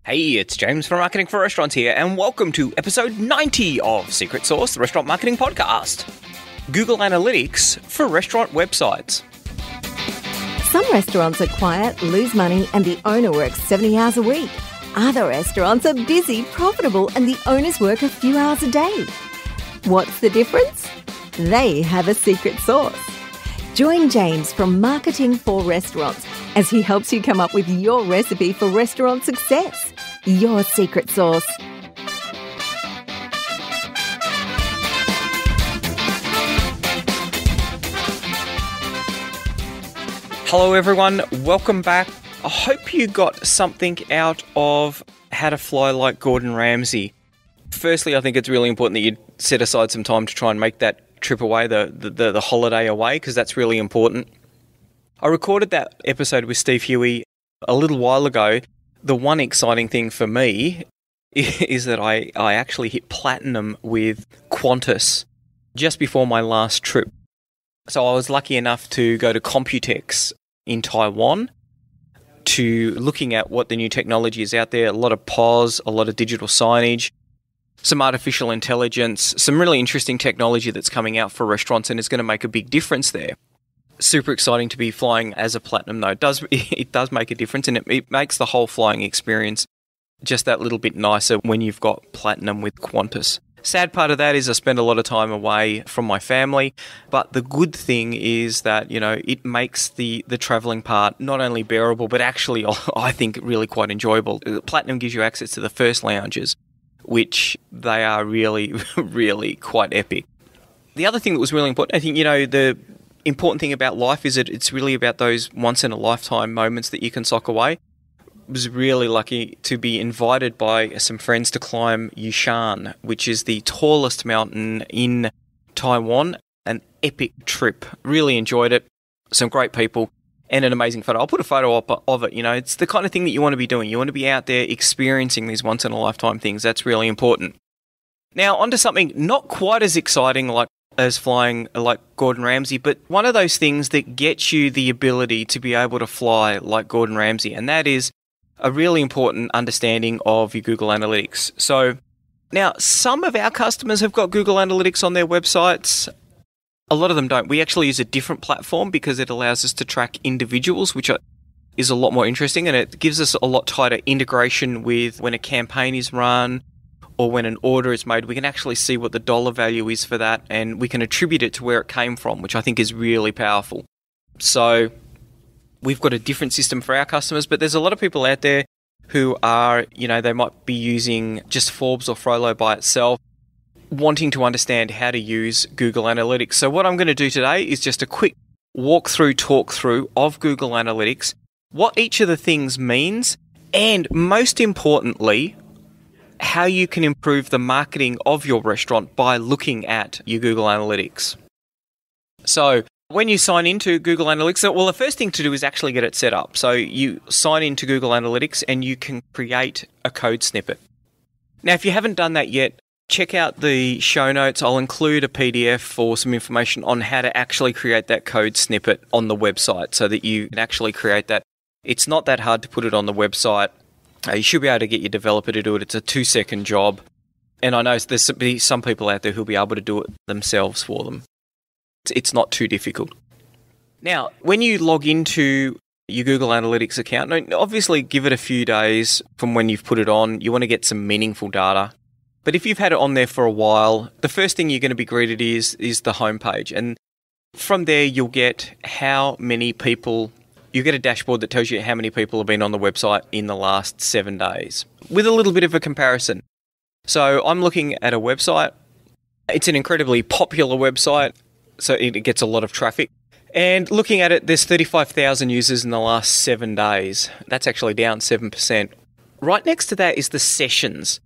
Hey, it's James from Marketing for Restaurants here, and welcome to episode 90 of Secret Sauce, the Restaurant Marketing Podcast. Google Analytics for restaurant websites. Some restaurants are quiet, lose money, and the owner works 70 hours a week. Other restaurants are busy, profitable, and the owners work a few hours a day. What's the difference? They have a secret sauce. Join James from Marketing for Restaurants as he helps you come up with your recipe for restaurant success. Your secret sauce. Hello everyone, welcome back. I hope you got something out of how to fly like Gordon Ramsay. Firstly, I think it's really important that you set aside some time to try and make that trip away, the holiday away, because that's really important. I recorded that episode with Steve Huey a little while ago. The one exciting thing for me is that I actually hit platinum with Qantas just before my last trip. So I was lucky enough to go to Computex in Taiwan to looking at what the new technology is out there, a lot of POS, a lot of digital signage, some artificial intelligence, some really interesting technology that's coming out for restaurants and is going to make a big difference there. Super exciting to be flying as a platinum though. It does make a difference, and it makes the whole flying experience just that little bit nicer when you've got platinum with Qantas. Sad part of that is I spend a lot of time away from my family, but the good thing is that, you know, it makes the travelling part not only bearable, but actually I think really quite enjoyable. Platinum gives you access to the first lounges, which they are really, really quite epic. The other thing that was really important, I think, you know, the important thing about life is that it's really about those once-in-a-lifetime moments that you can sock away. I was really lucky to be invited by some friends to climb Yushan, which is the tallest mountain in Taiwan. An epic trip. Really enjoyed it. Some great people and an amazing photo. I'll put a photo up of it. You know, it's the kind of thing that you want to be doing. You want to be out there experiencing these once-in-a-lifetime things. That's really important. Now, onto something not quite as exciting as flying like Gordon Ramsay, but one of those things that gets you the ability to be able to fly like Gordon Ramsay, and that is a really important understanding of your Google Analytics. So now some of our customers have got Google Analytics on their websites. A lot of them don't. We actually use a different platform because it allows us to track individuals, which is a lot more interesting, and it gives us a lot tighter integration with when a campaign is run or when an order is made. We can actually see what the dollar value is for that, and we can attribute it to where it came from, which I think is really powerful. So we've got a different system for our customers, but there's a lot of people out there who are, you know, they might be using just Forbes or Frollo by itself, wanting to understand how to use Google Analytics. So what I'm going to do today is just a quick talk through of Google Analytics, what each of the things means, and most importantly, how you can improve the marketing of your restaurant by looking at your Google Analytics. So when you sign into Google Analytics, well, the first thing to do is actually get it set up. So you sign into Google Analytics and you can create a code snippet. Now, if you haven't done that yet, check out the show notes. I'll include a PDF or some information on how to actually create that code snippet on the website so that you can actually create that. It's not that hard to put it on the website. You should be able to get your developer to do it. It's a 2-second job. And I know there's some people out there who'll be able to do it themselves for them. It's not too difficult. Now, when you log into your Google Analytics account, obviously give it a few days from when you've put it on. You want to get some meaningful data. But if you've had it on there for a while, the first thing you're going to be greeted is the homepage. And from there, you'll get how many people. You get a dashboard that tells you how many people have been on the website in the last 7 days, with a little bit of a comparison. So I'm looking at a website. It's an incredibly popular website, so it gets a lot of traffic. And looking at it, there's 35,000 users in the last 7 days. That's actually down 7%. Right next to that is the sessions.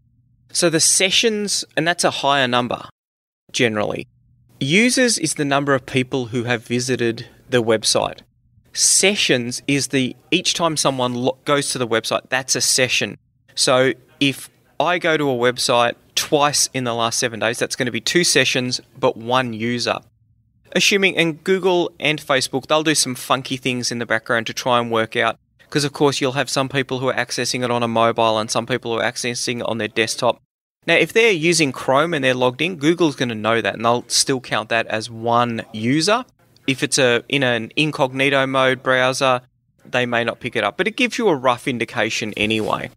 So the sessions, and that's a higher number, generally. Users is the number of people who have visited the website. Sessions is each time someone goes to the website, that's a session. So if I go to a website twice in the last 7 days, that's going to be 2 sessions, but 1 user. Assuming, and Google and Facebook, they'll do some funky things in the background to try and work out because of course you'll have some people who are accessing it on a mobile and some people who are accessing it on their desktop. Now, if they're using Chrome and they're logged in, Google's going to know that, and they'll still count that as one user. If it's in an incognito mode browser, they may not pick it up, but it gives you a rough indication anyway.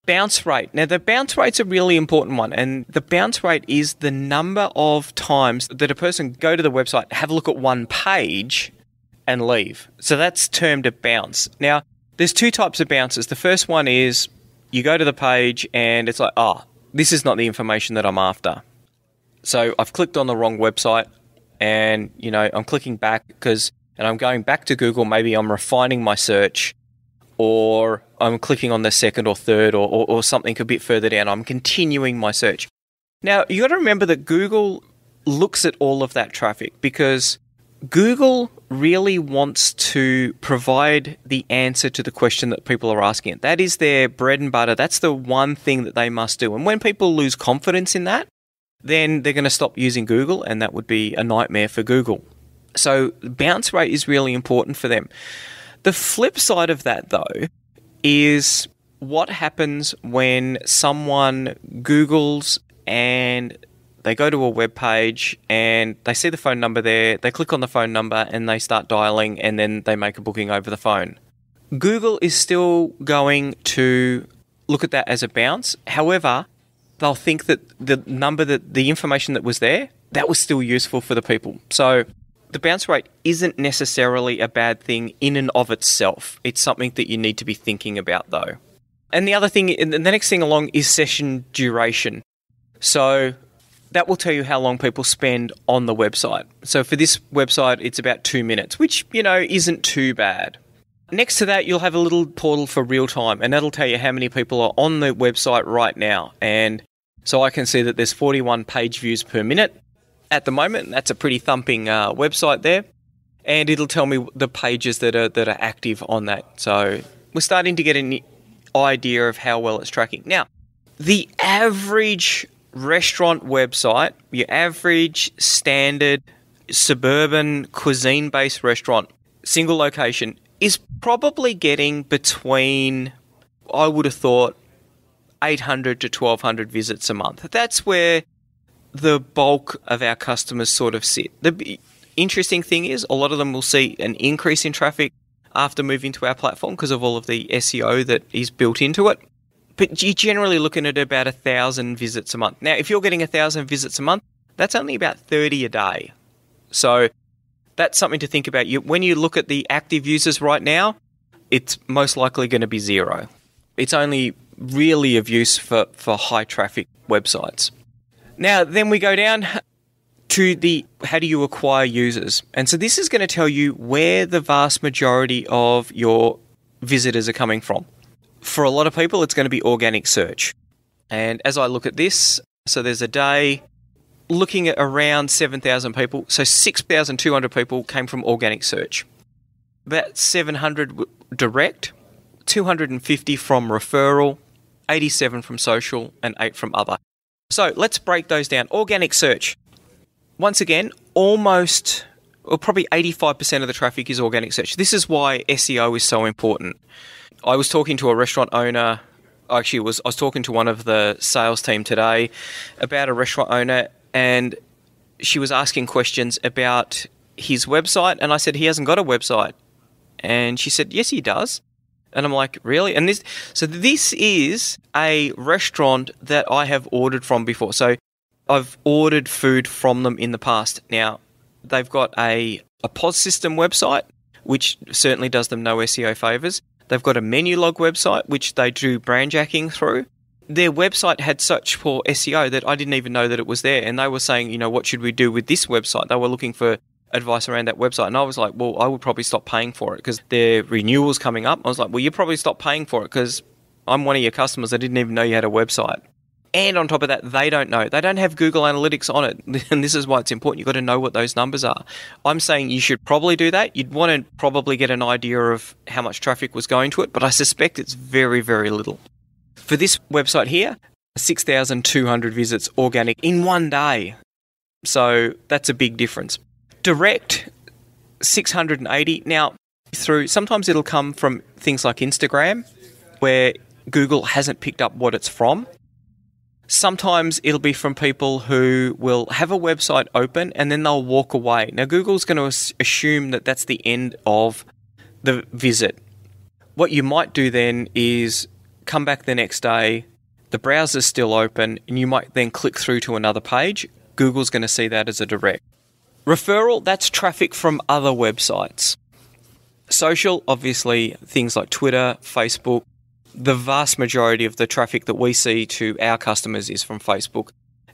Bounce rate. Now, the bounce rate's a really important one, and the bounce rate is the number of times that a person go to the website, have a look at one page, and leave. So that's termed a bounce. Now, there's two types of bounces. The first one is you go to the page and it's like, this is not the information that I'm after. So I've clicked on the wrong website and, I'm clicking back and I'm going back to Google. Maybe I'm refining my search, or I'm clicking on the second or third or something a bit further down. I'm continuing my search. Now, you got to remember that Google looks at all of that traffic because Google really wants to provide the answer to the question that people are asking. That is their bread and butter. That's the one thing that they must do. And when people lose confidence in that, then they're going to stop using Google, and that would be a nightmare for Google. So bounce rate is really important for them. The flip side of that, though, is what happens when someone Googles and they go to a web page and they see the phone number there, they click on the phone number and they start dialing, and then they make a booking over the phone. Google is still going to look at that as a bounce. However, they'll think that the information that was there, that was still useful for the people. So the bounce rate isn't necessarily a bad thing in and of itself. It's something that you need to be thinking about, though. And the other thing, the next thing along is session duration. So that will tell you how long people spend on the website. So for this website, it's about 2 minutes, which, isn't too bad. Next to that, you'll have a little portal for RealTime, and that'll tell you how many people are on the website right now. And so I can see that there's 41 page views per minute at the moment. That's a pretty thumping website there. And it'll tell me the pages that are active on that. So we're starting to get an idea of how well it's tracking. Now, the average restaurant website, your average standard suburban cuisine-based restaurant, single location, is probably getting between, I would have thought, 800 to 1,200 visits a month. That's where the bulk of our customers sort of sit. The interesting thing is a lot of them will see an increase in traffic after moving to our platform because of all of the SEO that is built into it. But you're generally looking at about 1,000 visits a month. Now, if you're getting 1,000 visits a month, that's only about 30 a day. So that's something to think about. When you look at the active users right now, it's most likely going to be zero. It's only really of use for high traffic websites. Now, then we go down to the how do you acquire users. And so this is going to tell you where the vast majority of your visitors are coming from. For a lot of people, it's going to be organic search. And as I look at this, so there's a day looking at around 7,000 people. So 6,200 people came from organic search. About 700 direct, 250 from referral, 87 from social, and 8 from other. So let's break those down. Organic search. Once again, probably 85% of the traffic is organic search. This is why SEO is so important. I was talking to a restaurant owner. I was talking to one of the sales team today about a restaurant owner, and she was asking questions about his website, and I said, he hasn't got a website. And she said, yes, he does. And I'm like, really? And this is a restaurant that I have ordered from before. So I've ordered food from them in the past. Now, they've got a POS system website, which certainly does them no SEO favors. They've got a menu log website, which they do brandjacking through. Their website had such poor SEO that I didn't even know that it was there. And they were saying, what should we do with this website? They were looking for advice around that website. And I was like, well, I would probably stop paying for it because their renewal's coming up. I was like, well, you probably stop paying for it because I'm one of your customers. I didn't even know you had a website. And on top of that, they don't know. They don't have Google Analytics on it. And this is why it's important. You've got to know what those numbers are. I'm saying you should probably do that. You'd want to probably get an idea of how much traffic was going to it, but I suspect it's very, very little. For this website here, 6,200 visits organic in one day. So that's a big difference. Direct, 680. Now, through, sometimes it'll come from things like Instagram, where Google hasn't picked up what it's from. Sometimes it'll be from people who will have a website open and then they'll walk away. Now, Google's going to assume that that's the end of the visit. What you might do then is come back the next day, the browser's still open, and you might then click through to another page. Google's going to see that as a direct. Referral, that's traffic from other websites. Social, obviously, things like Twitter, Facebook. The vast majority of the traffic that we see to our customers is from Facebook,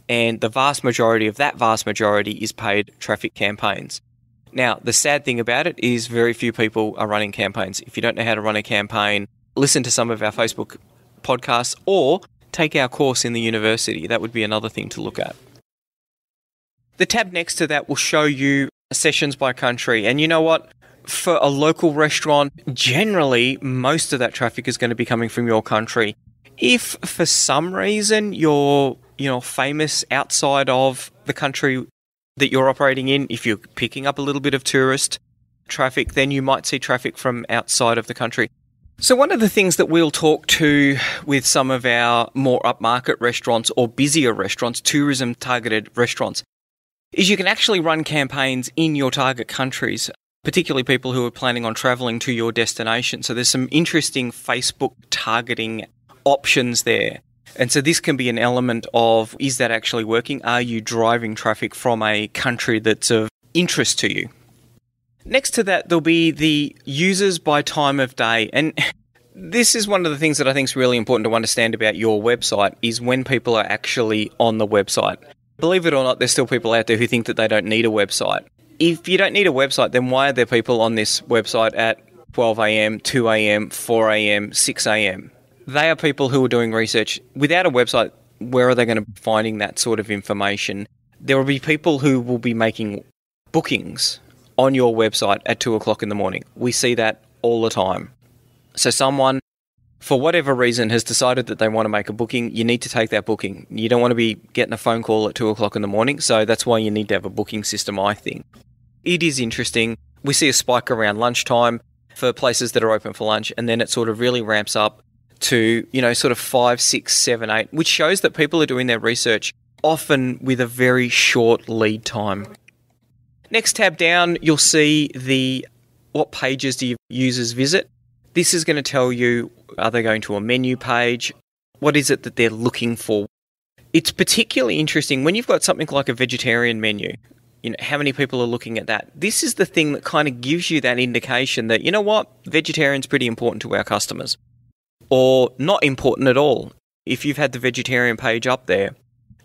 and the vast majority of that vast majority is paid traffic campaigns. Now, the sad thing about it is very few people are running campaigns. If you don't know how to run a campaign, listen to some of our Facebook podcasts or take our course in the university. That would be another thing to look at. The tab next to that will show you sessions by country, and you know what? For a local restaurant, generally, most of that traffic is going to be coming from your country. If for some reason you're, famous outside of the country that you're operating in, if you're picking up a little bit of tourist traffic, then you might see traffic from outside of the country. So one of the things that we'll talk to with some of our more upmarket restaurants or busier restaurants, tourism-targeted restaurants, is you can actually run campaigns in your target countries, particularly people who are planning on travelling to your destination. So there's some interesting Facebook targeting options there. And so this can be an element of, is that actually working? Are you driving traffic from a country that's of interest to you? Next to that, there'll be the users by time of day. And this is one of the things that I think is really important to understand about your website, is when people are actually on the website. Believe it or not, there's still people out there who think that they don't need a website. If you don't need a website, then why are there people on this website at 12 a.m., 2 a.m., 4 a.m., 6 a.m.? They are people who are doing research. Without a website, where are they going to be finding that sort of information? There will be people who will be making bookings on your website at 2 o'clock in the morning. We see that all the time. So someone, for whatever reason, has decided that they want to make a booking. You need to take that booking. You don't want to be getting a phone call at 2 o'clock in the morning. So that's why you need to have a booking system, I think. It is interesting. We see a spike around lunchtime for places that are open for lunch, and then it sort of really ramps up to, sort of 5, 6, 7, 8, which shows that people are doing their research often with a very short lead time. Next tab down, you'll see what pages do your users visit. This is going to tell you, are they going to a menu page? What is it that they're looking for? It's particularly interesting when you've got something like a vegetarian menu. How many people are looking at that? This is the thing that kind of gives you that indication that, vegetarian's pretty important to our customers. Or not important at all. If you've had the vegetarian page up there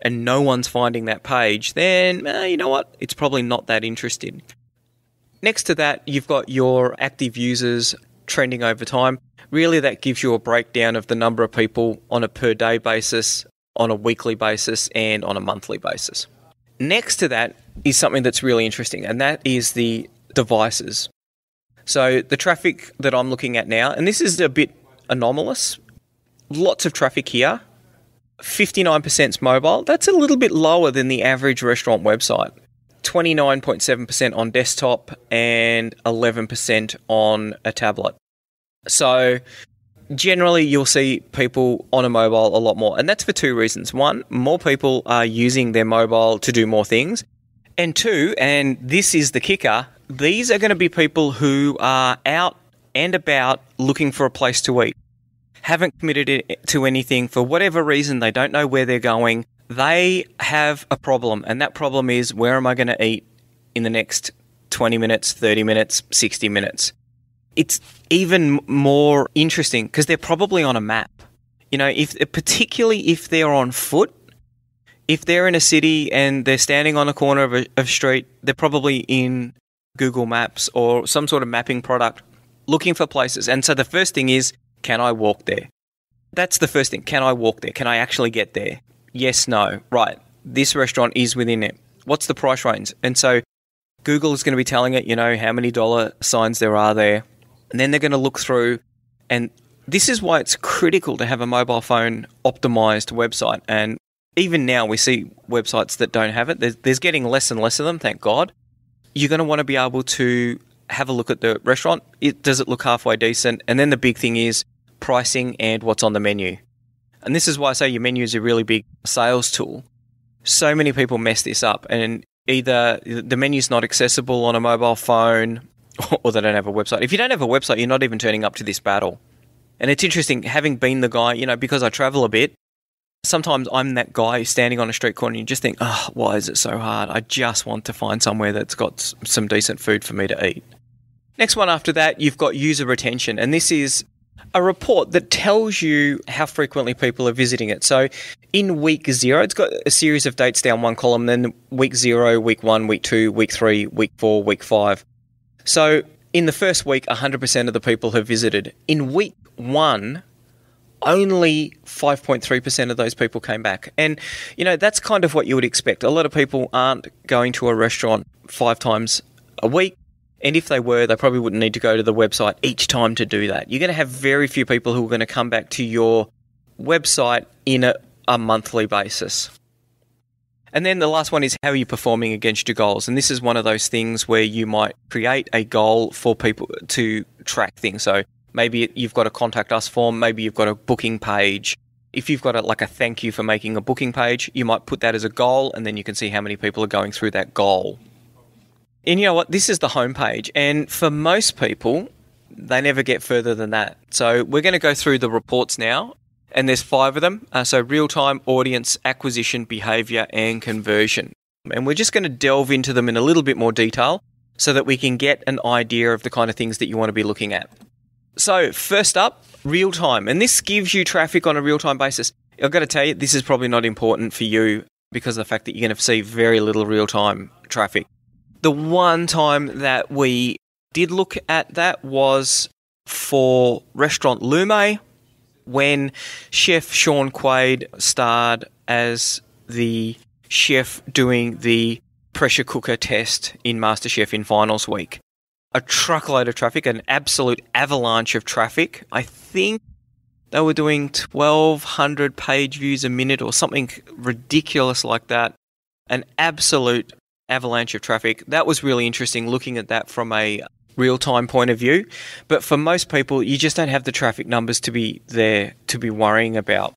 and no one's finding that page, then, you know what? It's probably not that interesting. Next to that, you've got your active users trending over time. Really, that gives you a breakdown of the number of people on a per day basis, on a weekly basis, and on a monthly basis. Next to that is something that's really interesting, and that is the devices. So the traffic that I'm looking at now, and this is a bit anomalous, lots of traffic here, 59% is mobile. That's a little bit lower than the average restaurant website. 29.7% on desktop and 11% on a tablet. So generally, you'll see people on a mobile a lot more. And that's for two reasons. One, more people are using their mobile to do more things. And two, and this is the kicker, these are going to be people who are out and about looking for a place to eat. Haven't committed to anything for whatever reason. They don't know where they're going. They have a problem. And that problem is, where am I going to eat in the next 20 minutes, 30 minutes, 60 minutes? It's even more interesting because they're probably on a map. Particularly if they're on foot, if they're in a city and they're standing on a corner of a street, they're probably in Google Maps or some sort of mapping product looking for places. And so the first thing is, can I walk there? That's the first thing. Can I walk there? Can I actually get there? Yes, no. Right. This restaurant is within it. What's the price range? And so Google is going to be telling it, how many dollar signs there are there. And then they're going to look through, and this is why it's critical to have a mobile phone optimized website. And even now we see websites that don't have it. There's getting less and less of them, thank God. You're going to want to be able to have a look at the restaurant. Does it look halfway decent? And then the big thing is pricing and what's on the menu. And this is why I say your menu is a really big sales tool. So many people mess this up, and either the menu's not accessible on a mobile phone or they don't have a website. If you don't have a website, you're not even turning up to this battle. And it's interesting, having been the guy, because I travel a bit, sometimes I'm that guy standing on a street corner and you just think, oh, why is it so hard? I just want to find somewhere that's got some decent food for me to eat. Next one after that, you've got user retention. And this is a report that tells you how frequently people are visiting it. So in week 0, it's got a series of dates down one column, then week 0, week 1, week 2, week 3, week 4, week 5. So in the first week, 100% of the people have visited. In week 1, only 5.3% of those people came back. And, that's kind of what you would expect. A lot of people aren't going to a restaurant 5 times a week. And if they were, they probably wouldn't need to go to the website each time to do that. You're going to have very few people who are going to come back to your website in a monthly basis. And then the last one is, how are you performing against your goals? And this is one of those things where you might create a goal for people to track things. So maybe you've got a contact us form, maybe you've got a booking page. If you've got a thank you for making a booking page, you might put that as a goal, and then you can see how many people are going through that goal. And you know what? This is the homepage. And for most people, they never get further than that. So we're going to go through the reports now. And there's 5 of them. So real-time, audience, acquisition, behavior, and conversion. And we're just going to delve into them in a little bit more detail so that we can get an idea of the kind of things that you want to be looking at. So first up, real-time. And this gives you traffic on a real-time basis. I've got to tell you, this is probably not important for you because of the fact that you're going to see very little real-time traffic. The one time that we did look at that was for Restaurant Lume, when Chef Sean Quaid starred as the chef doing the pressure cooker test in MasterChef in finals week. A truckload of traffic, an absolute avalanche of traffic. I think they were doing 1,200 page views a minute or something ridiculous like that. An absolute avalanche of traffic. That was really interesting looking at that from a real-time point of view. But for most people, you just don't have the traffic numbers to be there to be worrying about.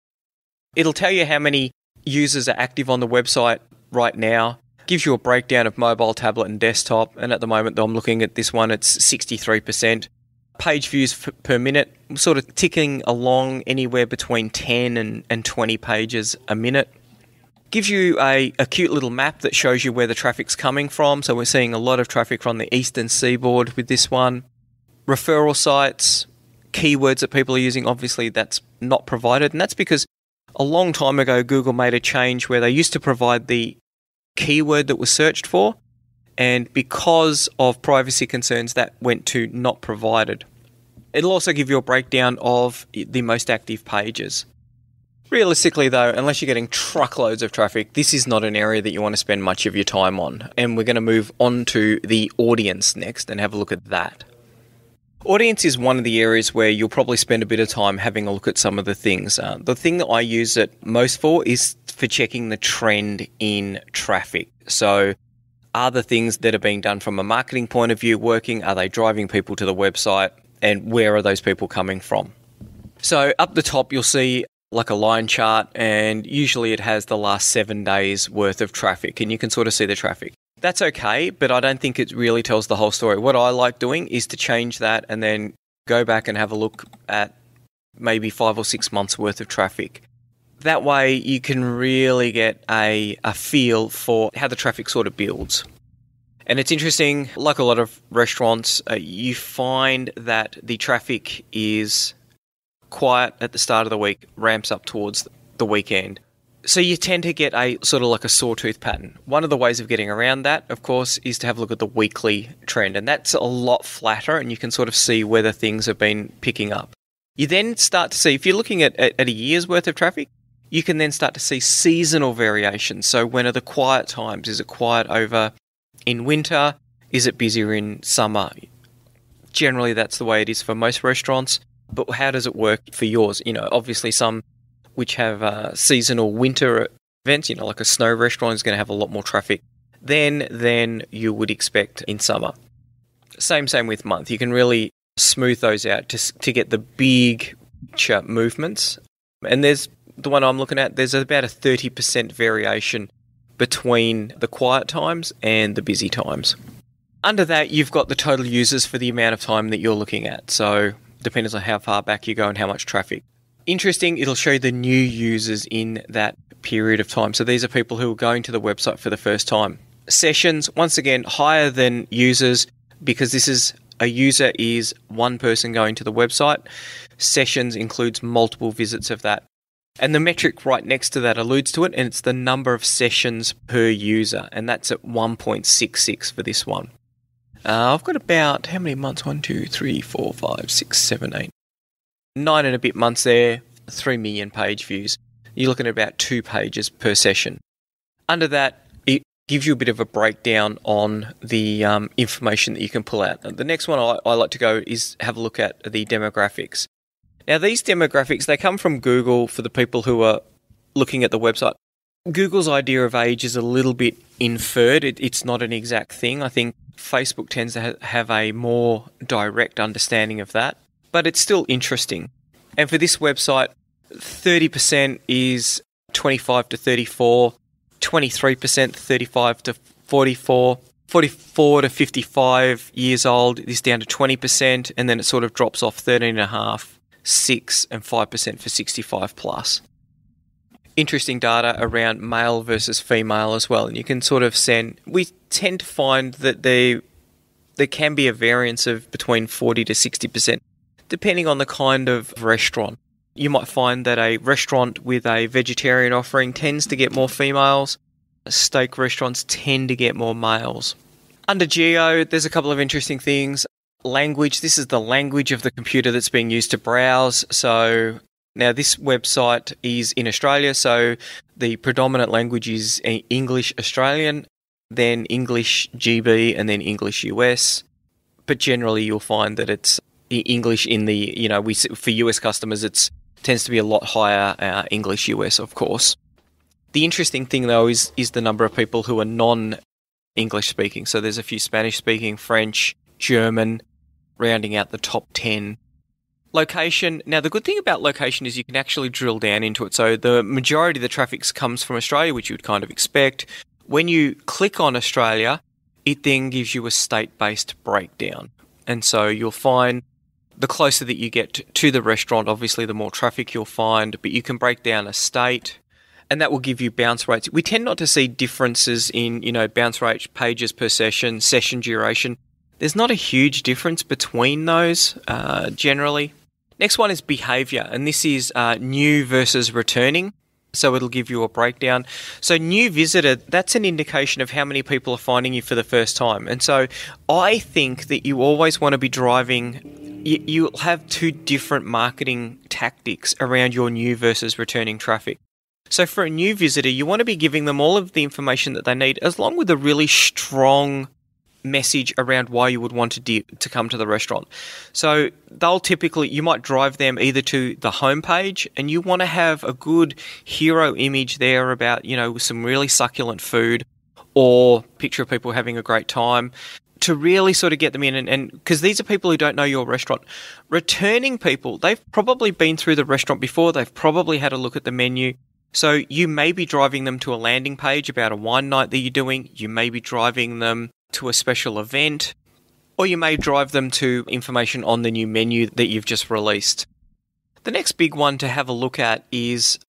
It'll tell you how many users are active on the website right now. Gives you a breakdown of mobile, tablet and desktop. And at the moment, though, I'm looking at this one, it's 63%. Page views per minute, sort of ticking along anywhere between 10 and 20 pages a minute. Gives you a cute little map that shows you where the traffic's coming from. So we're seeing a lot of traffic from the eastern seaboard with this one. Referral sites, keywords that people are using, obviously that's not provided. And that's because a long time ago, Google made a change where they used to provide the keyword that was searched for. And because of privacy concerns, that went to not provided. It'll also give you a breakdown of the most active pages. Realistically, though, unless you're getting truckloads of traffic, this is not an area that you want to spend much of your time on. And we're going to move on to the audience next and have a look at that. Audience is one of the areas where you'll probably spend a bit of time having a look at some of the things. The thing that I use it most for is for checking the trend in traffic. So are the things that are being done from a marketing point of view working? Are they driving people to the website? And where are those people coming from? So up the top, you'll see like a line chart, and usually it has the last 7 days worth of traffic, and you can sort of see the traffic. That's okay, but I don't think it really tells the whole story. What I like doing is to change that and then go back and have a look at maybe 5 or 6 months worth of traffic. That way you can really get a feel for how the traffic sort of builds. And it's interesting, like a lot of restaurants, you find that the traffic is quiet at the start of the week, ramps up towards the weekend. So you tend to get a sort of like a sawtooth pattern. One of the ways of getting around that, of course, is to have a look at the weekly trend. And that's a lot flatter, and you can sort of see whether things have been picking up. You then start to see, if you're looking at a year's worth of traffic, you can then start to see seasonal variations. So when are the quiet times? Is it quiet over in winter? Is it busier in summer? Generally, that's the way it is for most restaurants. But how does it work for yours? Obviously some which have seasonal winter events, like a snow restaurant is going to have a lot more traffic than you would expect in summer. Same with month. You can really smooth those out to get the big picture movements. And there's the one I'm looking at, there's about a 30% variation between the quiet times and the busy times. Under that, you've got the total users for the amount of time that you're looking at. So depends on how far back you go and how much traffic. Interesting, it'll show the new users in that period of time. So these are people who are going to the website for the first time. Sessions, once again, higher than users because this is a user is one person going to the website. Sessions includes multiple visits of that. And the metric right next to that alludes to it, and it's the number of sessions per user, and that's at 1.66 for this one. I've got about, how many months? 1, 2, 3, 4, 5, 6, 7, 8. 9 and a bit months there, 3 million page views. You're looking at about 2 pages per session. Under that, it gives you a bit of a breakdown on the information that you can pull out. The next one I like to go is have a look at the demographics. Now, these demographics, they come from Google for the people who are looking at the website. Google's idea of age is a little bit inferred. It's not an exact thing. I think Facebook tends to have a more direct understanding of that, but it's still interesting. And for this website, 30% is 25 to 34, 23% 35 to 44, 44 to 55 years old is down to 20%, and then it sort of drops off 13.5%. 6 and 5% for 65 plus. Interesting data around male versus female as well. And you can sort of we tend to find that there can be a variance of between 40 to 60%, depending on the kind of restaurant. You might find that a restaurant with a vegetarian offering tends to get more females. Steak restaurants tend to get more males. Under geo, there's a couple of interesting things. Language, this is the language of the computer that's being used to browse. So now this website is in Australia, so the predominant language is English Australian, then English GB, and then English US. But generally you'll find that it's English in the, for US customers, it tends to be a lot higher English US, of course. The interesting thing though is the number of people who are non-English speaking. So there's a few Spanish speaking, French, German, rounding out the top 10. Location. Now, the good thing about location is you can actually drill down into it. So the majority of the traffic comes from Australia, which you would kind of expect. When you click on Australia, it then gives you a state-based breakdown. And so you'll find the closer that you get to the restaurant, obviously the more traffic you'll find, but you can break down a state, and that will give you bounce rates. We tend not to see differences in, bounce rate, pages per session, session duration. There's not a huge difference between those generally. Next one is behavior, and this is new versus returning. So it'll give you a breakdown. So new visitor, that's an indication of how many people are finding you for the first time. And so I think that you always want to be driving, you'll have 2 different marketing tactics around your new versus returning traffic. So for a new visitor, you want to be giving them all of the information that they need, along with a really strong message around why you would want to come to the restaurant. So you might drive them either to the homepage, and you want to have a good hero image there about, some really succulent food or picture of people having a great time to really sort of get them in. And because these are people who don't know your restaurant. Returning people, they've probably been through the restaurant before. They've probably had a look at the menu. So you may be driving them to a landing page about a wine night that you're doing. You may be driving them to a special event, or you may drive them to information on the new menu that you've just released. The next big one to have a look at is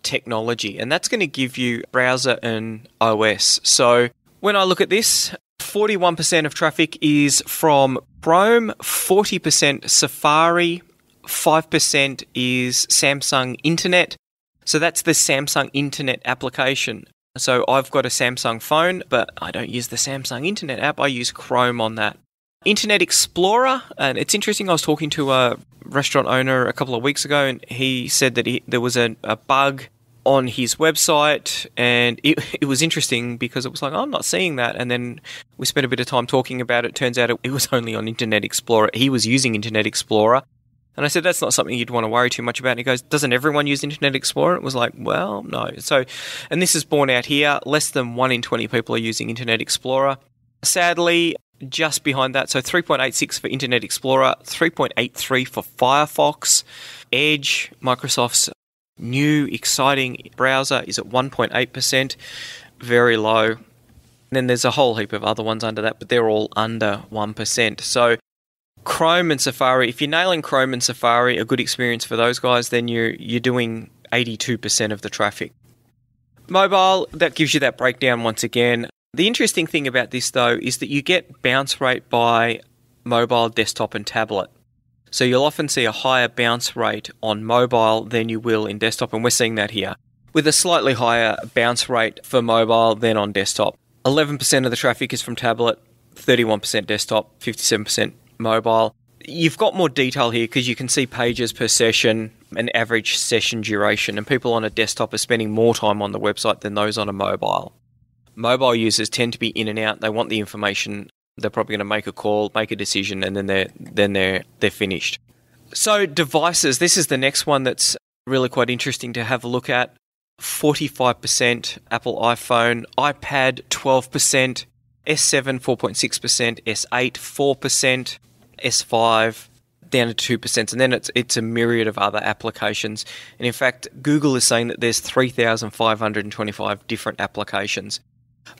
technology, and that's going to give you browser and OS. So when I look at this, 41% of traffic is from Chrome, 40% Safari, 5% is Samsung Internet. So that's the Samsung Internet application. So I've got a Samsung phone, but I don't use the Samsung Internet app. I use Chrome on that. Internet Explorer, and it's interesting, I was talking to a restaurant owner a couple of weeks ago, and he said that there was a bug on his website, and it was interesting because it was like, I'm not seeing that. And then we spent a bit of time talking about it. Turns out it was only on Internet Explorer. He was using Internet Explorer. And I said, that's not something you'd want to worry too much about. And he goes, doesn't everyone use Internet Explorer? It was like, well, no. So, and this is borne out here. Less than 1 in 20 people are using Internet Explorer. Sadly, just behind that. So 3.86 for Internet Explorer, 3.83 for Firefox. Edge, Microsoft's new exciting browser, is at 1.8%, very low. And then there's a whole heap of other ones under that, but they're all under 1%. So Chrome and Safari, if you're nailing Chrome and Safari, a good experience for those guys, then you're doing 82% of the traffic. Mobile, that gives you that breakdown once again. The interesting thing about this, though, is that you get bounce rate by mobile, desktop and tablet. So you'll often see a higher bounce rate on mobile than you will in desktop, and we're seeing that here, with a slightly higher bounce rate for mobile than on desktop. 11% of the traffic is from tablet, 31% desktop, 57% mobile. You've got more detail here because you can see pages per session and average session duration, and people on a desktop are spending more time on the website than those on a mobile. Mobile users tend to be in and out. They want the information. They're probably going to make a call, make a decision, and then they're finished. So devices, this is the next one that's really quite interesting to have a look at. 45% Apple iPhone, iPad 12%, S7 4.6%, S8 4%, S5 down to 2%, and then it's a myriad of other applications. And in fact, Google is saying that there's 3,525 different applications.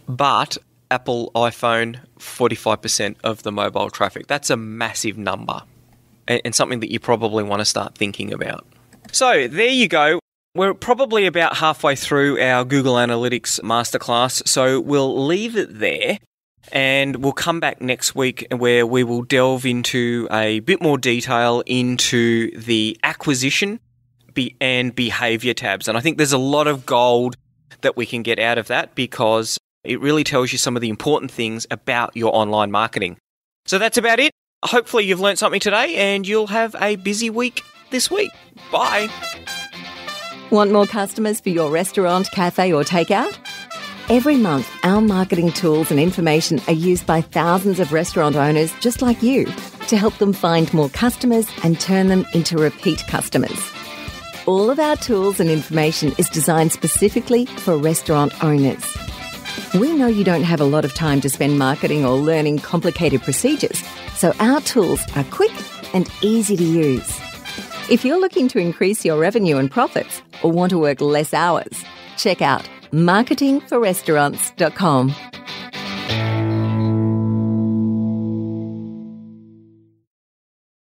But Apple iPhone, 45% of the mobile traffic. That's a massive number, and something that you probably want to start thinking about. So there you go. We're probably about halfway through our Google Analytics masterclass, so we'll leave it there. And we'll come back next week where we will delve into a bit more detail into the acquisition and behavior tabs. And I think there's a lot of gold that we can get out of that because it really tells you some of the important things about your online marketing. So that's about it. Hopefully you've learned something today and you'll have a busy week this week. Bye. Want more customers for your restaurant, cafe or takeout? Every month, our marketing tools and information are used by thousands of restaurant owners just like you to help them find more customers and turn them into repeat customers. All of our tools and information is designed specifically for restaurant owners. We know you don't have a lot of time to spend marketing or learning complicated procedures, so our tools are quick and easy to use. If you're looking to increase your revenue and profits or want to work less hours, check out marketingforrestaurants.com.